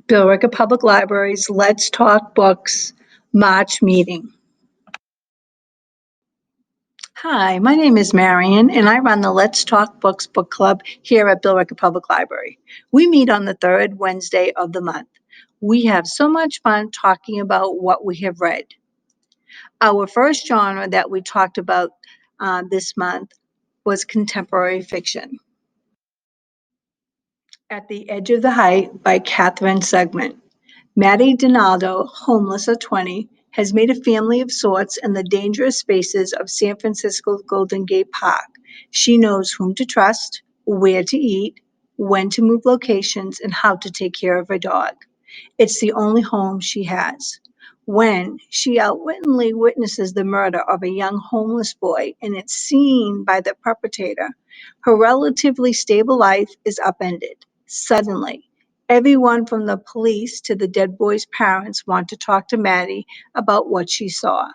Billerica Public Library's Let's Talk Books March meeting. Hi, my name is Marion, and I run the Let's Talk Books book club here at Billerica Public Library. We meet on the third Wednesday of the month. We have so much fun talking about what we have read. Our first genre that we talked about this month was contemporary fiction. At the Edge of the Height by Catherine Segment. Maddie Donaldo, homeless at 20, has made a family of sorts in the dangerous spaces of San Francisco's Golden Gate Park. She knows whom to trust, where to eat, when to move locations, and how to take care of her dog. It's the only home she has. When she outwittingly witnesses the murder of a young homeless boy and it's seen by the perpetrator, her relatively stable life is upended. Suddenly, everyone from the police to the dead boy's parents want to talk to Maddie about what she saw.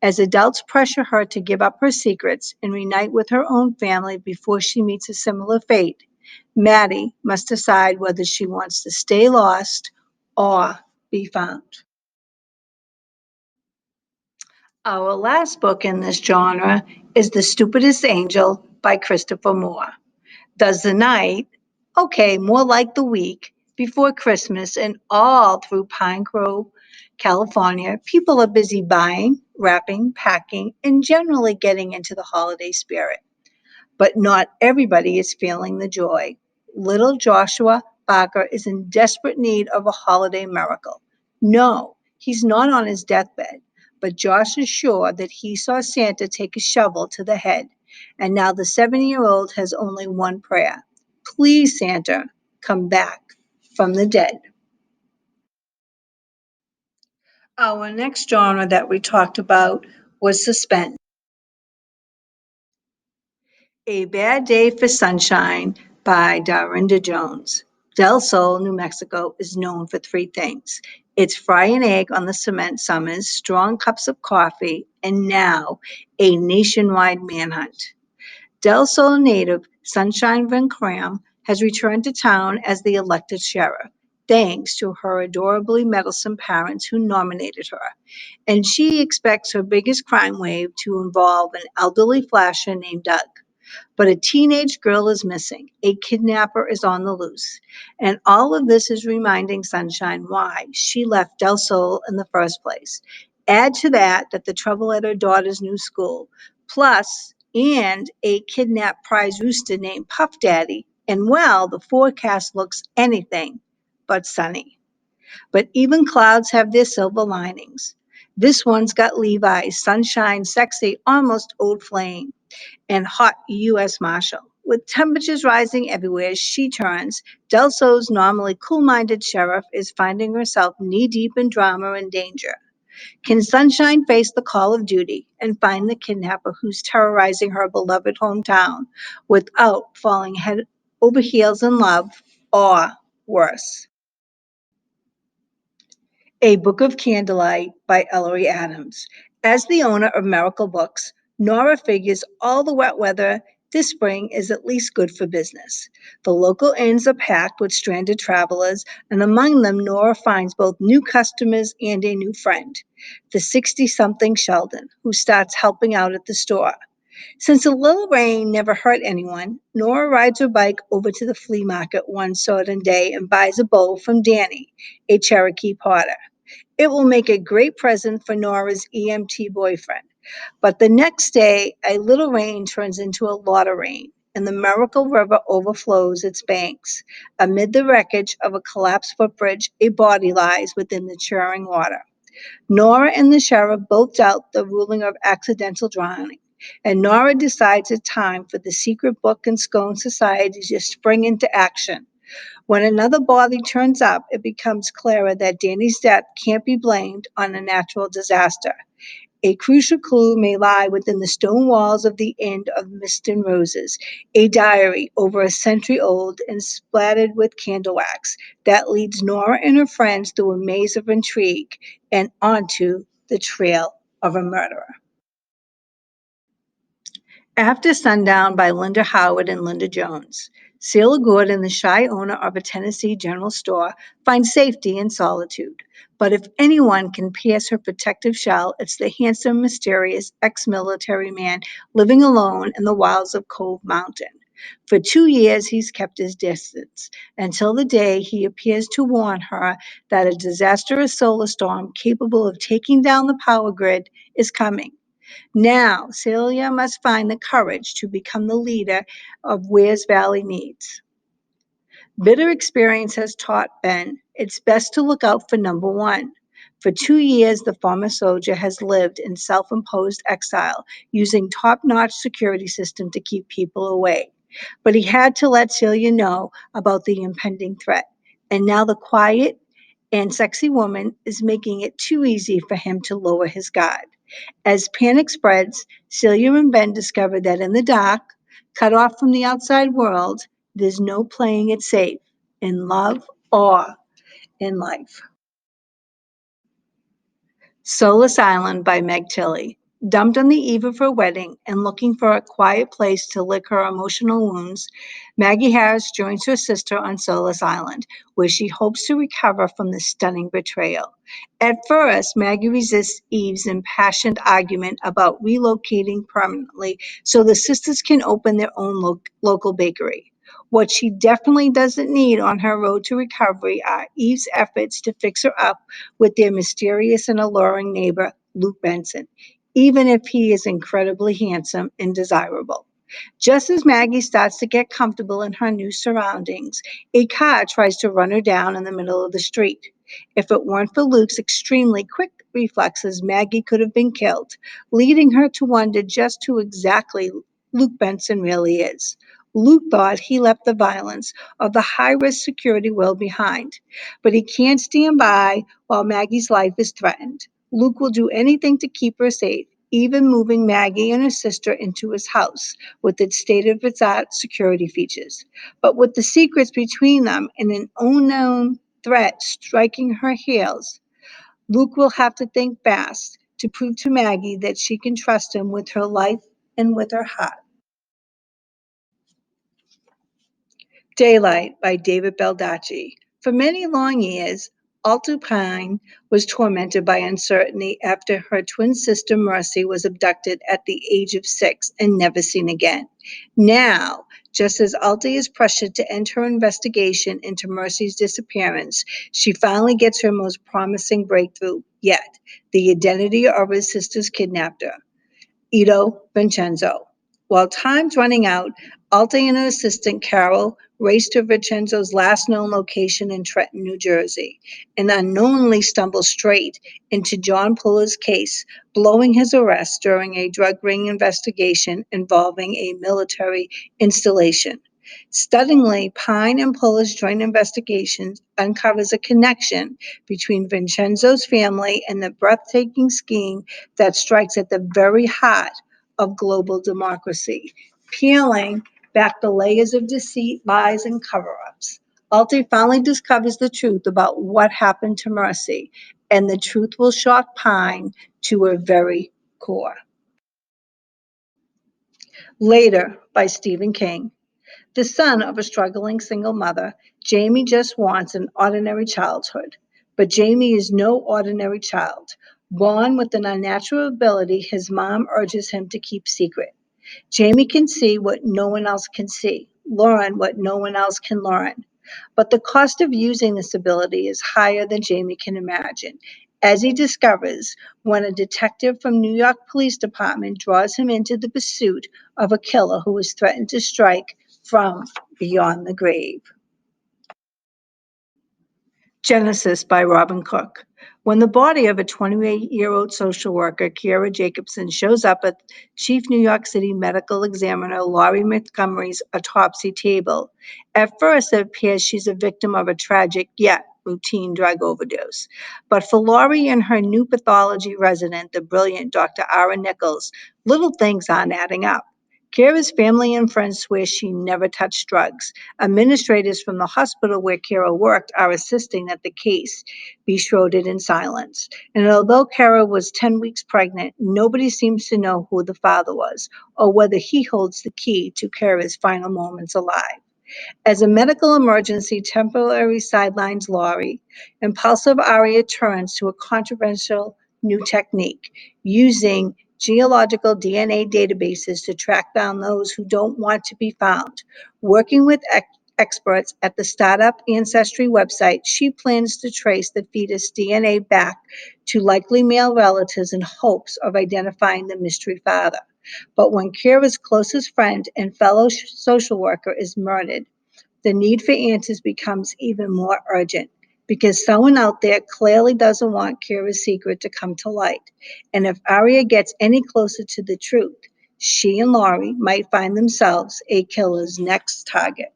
As adults pressure her to give up her secrets and reunite with her own family before she meets a similar fate, Maddie must decide whether she wants to stay lost or be found. Our last book in this genre is The Stupidest Angel by Christopher Moore. Does the night, okay, more like the week, before Christmas and all through Pine Grove, California, people are busy buying, wrapping, packing, and generally getting into the holiday spirit. But not everybody is feeling the joy. Little Joshua Barker is in desperate need of a holiday miracle. No, he's not on his deathbed, but Josh is sure that he saw Santa take a shovel to the head. And now the 7-year-old has only one prayer. Please, Santa, come back from the dead. Our next genre that we talked about was suspend. A Bad Day for Sunshine by Dorinda Jones. Del Sol, New Mexico is known for three things. It's fry an egg on the cement summers, strong cups of coffee, and now a nationwide manhunt. Del Sol native Sunshine Van Cram has returned to town as the elected sheriff, thanks to her adorably meddlesome parents who nominated her. And she expects her biggest crime wave to involve an elderly flasher named Doug. But a teenage girl is missing. A kidnapper is on the loose. And all of this is reminding Sunshine why she left Del Sol in the first place. Add to that the trouble at her daughter's new school, plus, and a kidnapped prize rooster named Puff Daddy, and well, the forecast looks anything but sunny. But even clouds have their silver linings. This one's got Levi's sunshine, sexy, almost old flame and hot U.S. Marshal. With temperatures rising everywhere, she turns. Del Sol's normally cool-minded sheriff is finding herself knee-deep in drama and danger. Can Sunshine face the call of duty and find the kidnapper who's terrorizing her beloved hometown without falling head over heels in love, or worse? A Book of Candlelight by Ellery Adams. As the owner of Miracle Books, Nora figures all the wet weather this spring is at least good for business. The local inns are packed with stranded travelers, and among them, Nora finds both new customers and a new friend, the 60-something Sheldon, who starts helping out at the store. Since a little rain never hurt anyone, Nora rides her bike over to the flea market one certain day and buys a bow from Danny, a Cherokee potter. It will make a great present for Nora's EMT boyfriend. But the next day, a little rain turns into a lot of rain, and the Miracle River overflows its banks. Amid the wreckage of a collapsed footbridge, a body lies within the churning water. Nora and the sheriff both doubt the ruling of accidental drowning, and Nora decides it's time for the secret book and scone society to spring into action. When another body turns up, it becomes clearer that Danny's death can't be blamed on a natural disaster. A crucial clue may lie within the stone walls of the Inn of Mist and Roses, a diary over a century old and splattered with candle wax that leads Nora and her friends through a maze of intrigue and onto the trail of a murderer. After Sundown by Linda Howard and Linda Jones. Sailor Gordon, the shy owner of a Tennessee general store, finds safety in solitude. But if anyone can pierce her protective shell, it's the handsome, mysterious ex military man living alone in the wilds of Cove Mountain. For 2 years, he's kept his distance until the day he appears to warn her that a disastrous solar storm capable of taking down the power grid is coming. Now, Celia must find the courage to become the leader of Wears Valley needs. Bitter experience has taught Ben it's best to look out for number one. For 2 years, the former soldier has lived in self imposed exile, using top notch security system to keep people away. But he had to let Celia know about the impending threat. And now the quiet and sexy woman is making it too easy for him to lower his guard. As panic spreads, Celia and Ben discover that in the dark, cut off from the outside world, there's no playing it safe in love or in life. Solas Island by Meg Tilly. Dumped on the eve of her wedding and looking for a quiet place to lick her emotional wounds, Maggie Harris joins her sister on Solas Island, where she hopes to recover from the stunning betrayal. At first, Maggie resists Eve's impassioned argument about relocating permanently so the sisters can open their own local bakery. What she definitely doesn't need on her road to recovery are Eve's efforts to fix her up with their mysterious and alluring neighbor, Luke Benson, even if he is incredibly handsome and desirable. Just as Maggie starts to get comfortable in her new surroundings, a car tries to run her down in the middle of the street. If it weren't for Luke's extremely quick reflexes, Maggie could have been killed, leading her to wonder just who exactly Luke Benson really is. Luke thought he left the violence of the high risk security world behind, but he can't stand by while Maggie's life is threatened. Luke will do anything to keep her safe, even moving Maggie and her sister into his house with its state of its art security features. But with the secrets between them and an unknown threat striking her heels, Luke will have to think fast to prove to Maggie that she can trust him with her life and with her heart. Daylight by David Baldacci. For many long years, Altupine was tormented by uncertainty after her twin sister Mercy was abducted at the age of 6 and never seen again. Now, just as Alti is pressured to end her investigation into Mercy's disappearance, she finally gets her most promising breakthrough yet, the identity of her sister's kidnapper. Ito Vincenzo. While time's running out, Alta and her assistant Carol race to Vincenzo's last known location in Trenton, New Jersey, and unknowingly stumble straight into John Puller's case, blowing his arrest during a drug ring investigation involving a military installation. Stunningly, Pine and Puller's joint investigation uncovers a connection between Vincenzo's family and the breathtaking scheme that strikes at the very heart of global democracy, peeling back the layers of deceit, lies, and cover ups. Alte finally discovers the truth about what happened to Mercy, and the truth will shock Pine to her very core. Later by Stephen King. The son of a struggling single mother, Jamie just wants an ordinary childhood. But Jamie is no ordinary child. Born with an unnatural ability his mom urges him to keep secret. Jamie can see what no one else can see, learn what no one else can learn. But the cost of using this ability is higher than Jamie can imagine, as he discovers when a detective from New York Police Department draws him into the pursuit of a killer who has threatened to strike from beyond the grave. Genesis by Robin Cook. When the body of a 28-year-old social worker, Kiera Jacobson, shows up at Chief New York City medical examiner Laurie Montgomery's autopsy table, at first it appears she's a victim of a tragic yet routine drug overdose. But for Laurie and her new pathology resident, the brilliant Dr. Ara Nichols, little things aren't adding up. Kira's family and friends swear she never touched drugs. Administrators from the hospital where Kara worked are insisting that the case be shrouded in silence. And although Kara was 10 weeks pregnant, nobody seems to know who the father was or whether he holds the key to Kara's final moments alive. As a medical emergency temporarily sidelines Laurie, impulsive Arya turns to a controversial new technique, using geological DNA databases to track down those who don't want to be found. Working with experts at the startup Ancestry website, she plans to trace the fetus DNA back to likely male relatives in hopes of identifying the mystery father. But when Kira's closest friend and fellow social worker is murdered, the need for answers becomes even more urgent because someone out there clearly doesn't want Kira's secret to come to light. And if Arya gets any closer to the truth, she and Laurie might find themselves a killer's next target.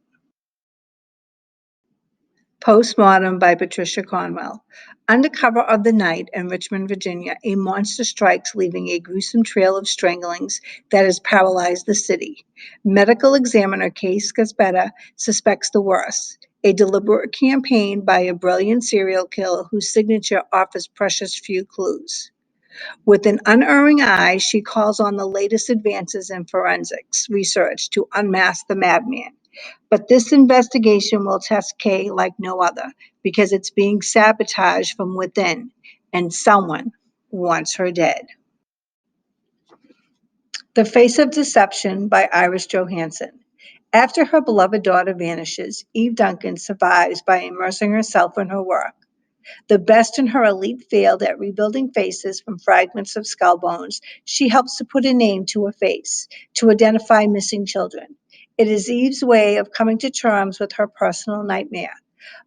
Postmodern by Patricia Cornwell. Under cover of the night in Richmond, Virginia, a monster strikes, leaving a gruesome trail of stranglings that has paralyzed the city. Medical examiner Case Casbetta suspects the worst, a deliberate campaign by a brilliant serial killer whose signature offers precious few clues. With an unerring eye, she calls on the latest advances in forensics research to unmask the madman. But this investigation will test Kay like no other because it's being sabotaged from within, and someone wants her dead. The Face of Deception by Iris Johansen. After her beloved daughter vanishes, Eve Duncan survives by immersing herself in her work. The best in her elite field at rebuilding faces from fragments of skull bones, she helps to put a name to a face, to identify missing children. It is Eve's way of coming to terms with her personal nightmare.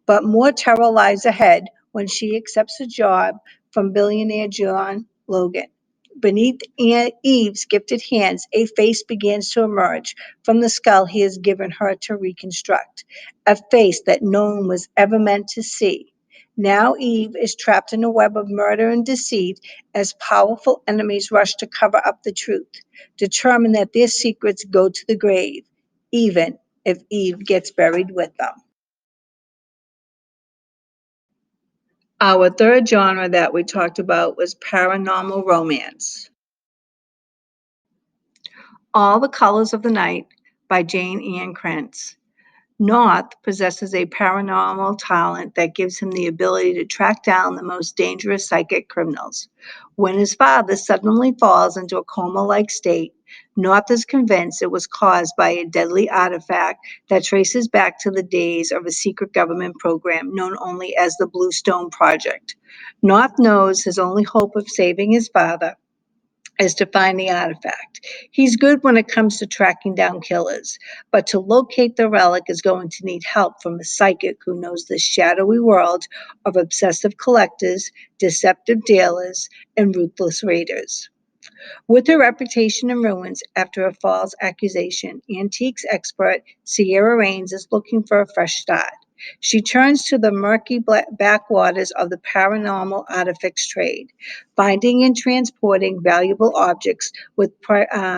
But more terror lies ahead when she accepts a job from billionaire John Logan. Beneath Eve's gifted hands, a face begins to emerge from the skull he has given her to reconstruct, a face that no one was ever meant to see. Now Eve is trapped in a web of murder and deceit as powerful enemies rush to cover up the truth, determined that their secrets go to the grave, even if Eve gets buried with them. Our third genre that we talked about was paranormal romance. All the Colors of the Night by Jane Ann Krantz. North possesses a paranormal talent that gives him the ability to track down the most dangerous psychic criminals. When his father suddenly falls into a coma like state, North is convinced it was caused by a deadly artifact that traces back to the days of a secret government program known only as the Bluestone Project. North knows his only hope of saving his father is to find the artifact. He's good when it comes to tracking down killers, but to locate the relic is going to need help from a psychic who knows the shadowy world of obsessive collectors, deceptive dealers, and ruthless raiders. With her reputation in ruins after a false accusation, antiques expert Sierra Rains is looking for a fresh start. She turns to the murky backwaters of the paranormal artifacts trade, finding and transporting valuable objects with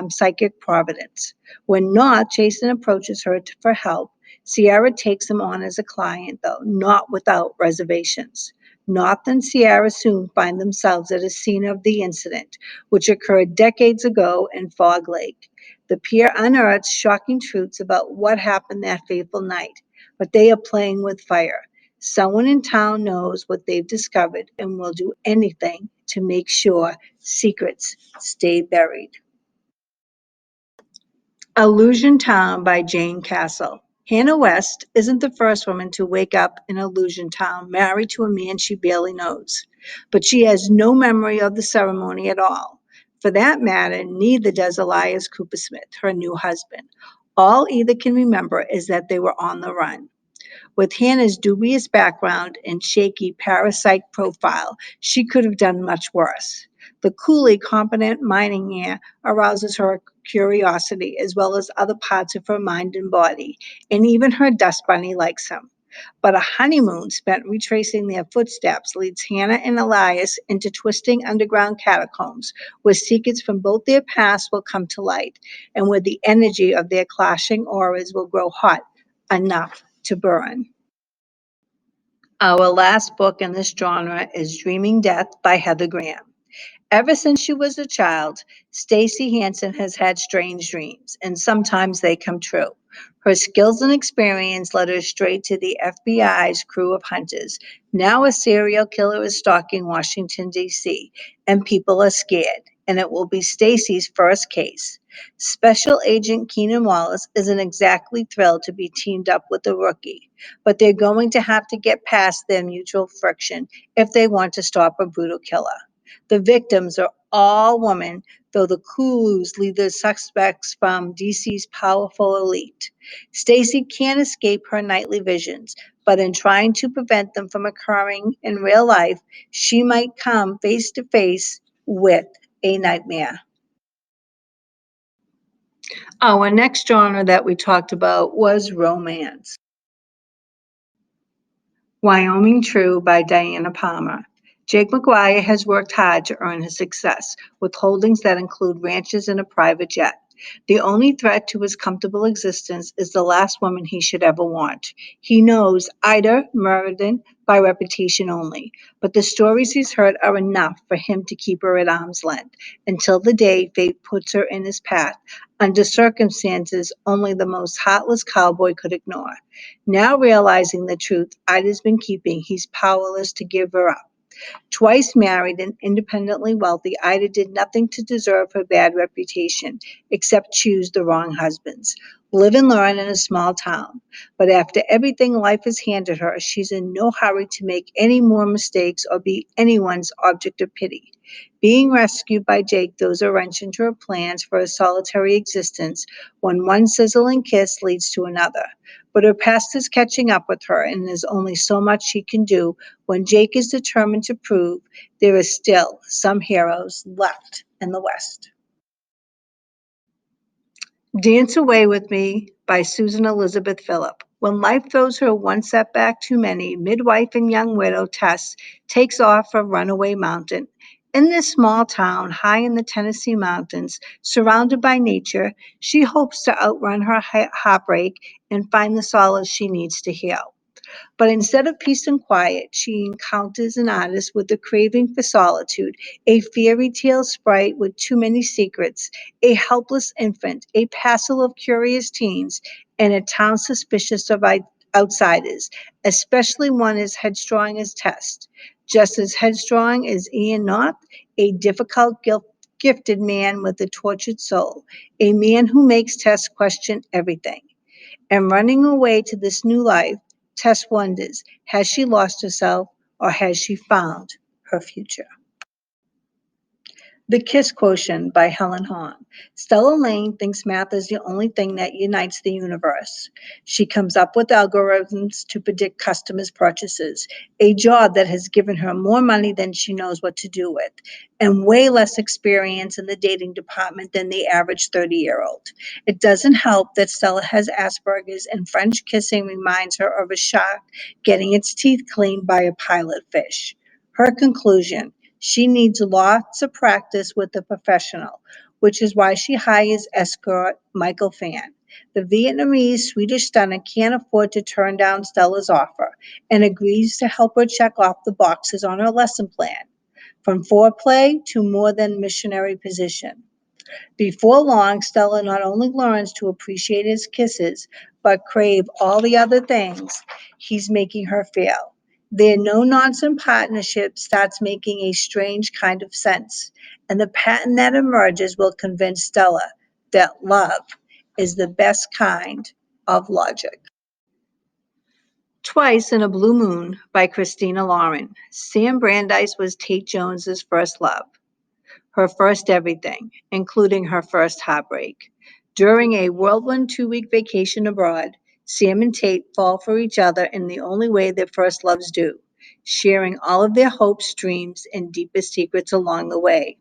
psychic providence. When not, Jason approaches her for help. Sierra takes him on as a client, though not without reservations. North and Sierra soon find themselves at a scene of the incident, which occurred decades ago in Fog Lake. The pair unearths shocking truths about what happened that fateful night, but they are playing with fire. Someone in town knows what they've discovered and will do anything to make sure secrets stay buried. Illusion Town by Jane Castle. Hannah West isn't the first woman to wake up in Illusion Town married to a man she barely knows, but she has no memory of the ceremony at all. For that matter, neither does Elias Cooper Smith, her new husband. All either can remember is that they were on the run. With Hannah's dubious background and shaky parapsych profile, she could have done much worse. The coolly competent mining heir arouses her curiosity as well as other parts of her mind and body, and even her dust bunny likes him. But a honeymoon spent retracing their footsteps leads Hannah and Elias into twisting underground catacombs where secrets from both their pasts will come to light and where the energy of their clashing auras will grow hot enough to burn. Our last book in this genre is Dreaming Death by Heather Graham. Ever since she was a child, Stacy Hansen has had strange dreams, and sometimes they come true. Her skills and experience led her straight to the FBI's crew of hunters. Now a serial killer is stalking Washington, D.C., and people are scared, and it will be Stacy's first case. Special Agent Keenan Wallace isn't exactly thrilled to be teamed up with the rookie, but they're going to have to get past their mutual friction if they want to stop a brutal killer. The victims are all women, though the clues lead the suspects from DC's powerful elite. Stacy can't escape her nightly visions, but in trying to prevent them from occurring in real life, she might come face to face with a nightmare. Our next genre that we talked about was romance. Wyoming True by Diana Palmer. Jake McGuire has worked hard to earn his success, with holdings that include ranches and a private jet. The only threat to his comfortable existence is the last woman he should ever want. He knows Ida Meriden by reputation only, but the stories he's heard are enough for him to keep her at arm's length until the day fate puts her in his path under circumstances only the most heartless cowboy could ignore. Now realizing the truth Ida's been keeping, he's powerless to give her up. Twice married and independently wealthy, Ida did nothing to deserve her bad reputation except choose the wrong husbands. Live and learn in a small town. But after everything life has handed her, she's in no hurry to make any more mistakes or be anyone's object of pity. Being rescued by Jake throws a wrench into her plans for a solitary existence when one sizzling kiss leads to another. But her past is catching up with her, and there's only so much she can do when Jake is determined to prove there are still some heroes left in the West. Dance Away with Me by Susan Elizabeth Phillip. When life throws her one setback too many, midwife and young widow Tess takes off for Runaway Mountain. In this small town high in the Tennessee mountains, surrounded by nature, she hopes to outrun her heartbreak and find the solace she needs to heal. But instead of peace and quiet, she encounters an artist with a craving for solitude, a fairy tale sprite with too many secrets, a helpless infant, a passel of curious teens, and a town suspicious of outsiders, especially one as headstrong as Tess. Just as headstrong as Ian North, a difficult, gifted man with a tortured soul, a man who makes Tess question everything. And running away to this new life, Tess wonders, has she lost herself or has she found her future? The Kiss Quotient by Helen Hahn. Stella Lane thinks math is the only thing that unites the universe. She comes up with algorithms to predict customers' purchases, a job that has given her more money than she knows what to do with, and way less experience in the dating department than the average 30-year-old. It doesn't help that Stella has Asperger's, and French kissing reminds her of a shark getting its teeth cleaned by a pilot fish. Her conclusion: she needs lots of practice with a professional, which is why she hires escort Michael Fan. The Vietnamese Swedish stunner can't afford to turn down Stella's offer and agrees to help her check off the boxes on her lesson plan, from foreplay to more than missionary position. Before long, Stella not only learns to appreciate his kisses, but crave all the other things he's making her feel. Their no nonsense partnership starts making a strange kind of sense, and the pattern that emerges will convince Stella that love is the best kind of logic. Twice in a Blue Moon by Christina Lauren. Sam Brandeis was Tate Jones's first love, her first everything, including her first heartbreak. During a whirlwind 2 week vacation abroad, Sam and Tate fall for each other in the only way their first loves do, sharing all of their hopes, dreams, and deepest secrets along the way.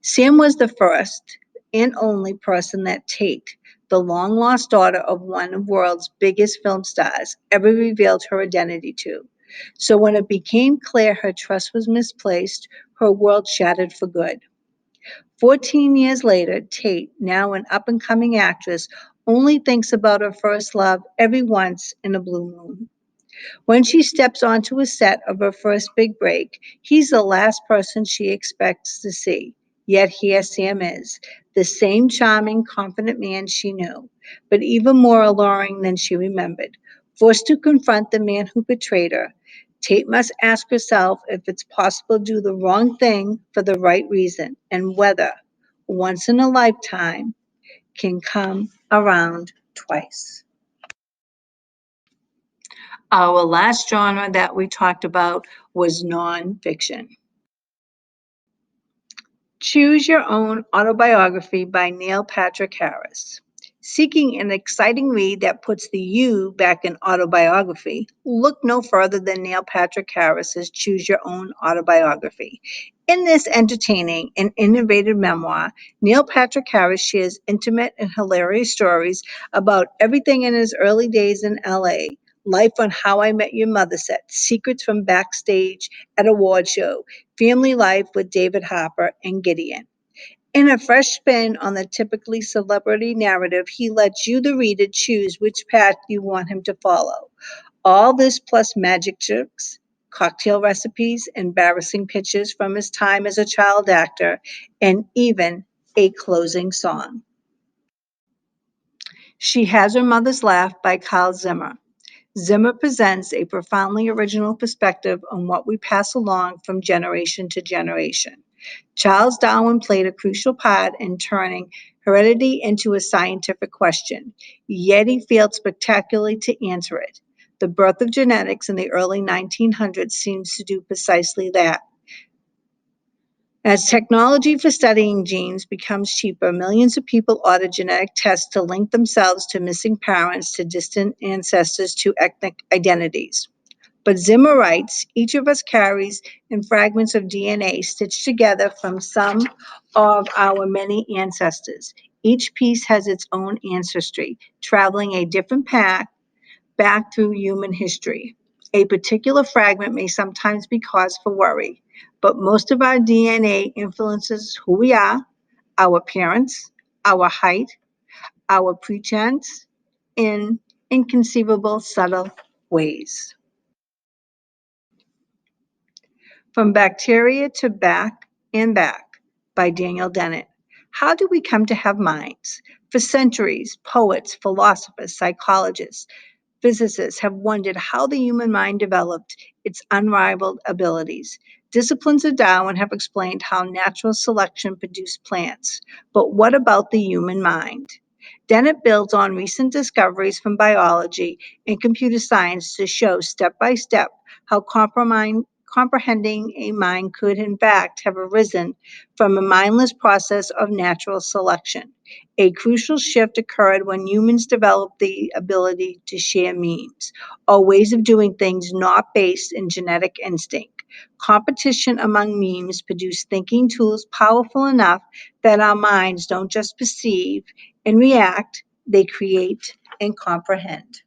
Sam was the first and only person that Tate, the long lost daughter of one of the world's biggest film stars, ever revealed her identity to. So when it became clear her trust was misplaced, her world shattered for good. 14 years later, Tate, now an up and coming actress, only thinks about her first love every once in a blue moon. When she steps onto a set of her first big break, he's the last person she expects to see. Yet here Sam is, the same charming, confident man she knew, but even more alluring than she remembered. Forced to confront the man who betrayed her, Tate must ask herself if it's possible to do the wrong thing for the right reason and whether, once in a lifetime, can come around twice. Our last genre that we talked about was nonfiction. Choose Your Own Autobiography by Neil Patrick Harris. Seeking an exciting read that puts the you back in autobiography, look no further than Neil Patrick Harris's Choose Your Own Autobiography. In this entertaining and innovative memoir, Neil Patrick Harris shares intimate and hilarious stories about everything in his early days in LA, life on How I Met Your Mother set, secrets from backstage at award show, family life with David Harper and Gideon. In a fresh spin on the typically celebrity narrative, he lets you, the reader, choose which path you want him to follow. All this plus magic tricks, cocktail recipes, embarrassing pictures from his time as a child actor, and even a closing song. She Has Her Mother's Laugh by Carl Zimmer. Zimmer presents a profoundly original perspective on what we pass along from generation to generation. Charles Darwin played a crucial part in turning heredity into a scientific question, yet he failed spectacularly to answer it. The birth of genetics in the early 1900s seems to do precisely that. As technology for studying genes becomes cheaper, millions of people order genetic tests to link themselves to missing parents, to distant ancestors, to ethnic identities. But Zimmer writes, each of us carries in fragments of DNA stitched together from some of our many ancestors. Each piece has its own ancestry, traveling a different path back through human history. A particular fragment may sometimes be cause for worry, but most of our DNA influences who we are, our appearance, our height, our pretense, in inconceivable, subtle ways. From Bacteria to Back and Back by Daniel Dennett. How do we come to have minds? For centuries, poets, philosophers, psychologists, physicists have wondered how the human mind developed its unrivaled abilities. Disciplines of Darwin have explained how natural selection produced plants. But what about the human mind? Dennett builds on recent discoveries from biology and computer science to show step by step how comprehending a mind could, in fact, have arisen from a mindless process of natural selection. A crucial shift occurred when humans developed the ability to share means, or ways of doing things not based in genetic instinct. Competition among memes produced thinking tools powerful enough that our minds don't just perceive and react, they create and comprehend.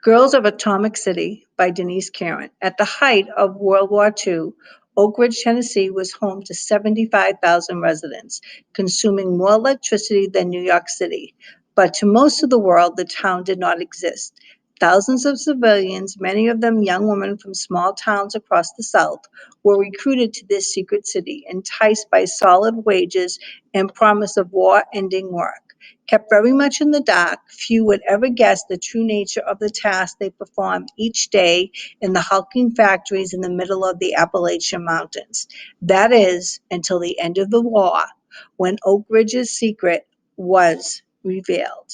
Girls of Atomic City by Denise Caron. At the height of World War II, Oak Ridge, Tennessee was home to 75,000 residents, consuming more electricity than New York City. But to most of the world, the town did not exist. Thousands of civilians, many of them young women from small towns across the South, were recruited to this secret city, enticed by solid wages and promise of war-ending work. Kept very much in the dark, few would ever guess the true nature of the task they performed each day in the hulking factories in the middle of the Appalachian Mountains. That is, until the end of the war, when Oak Ridge's secret was revealed.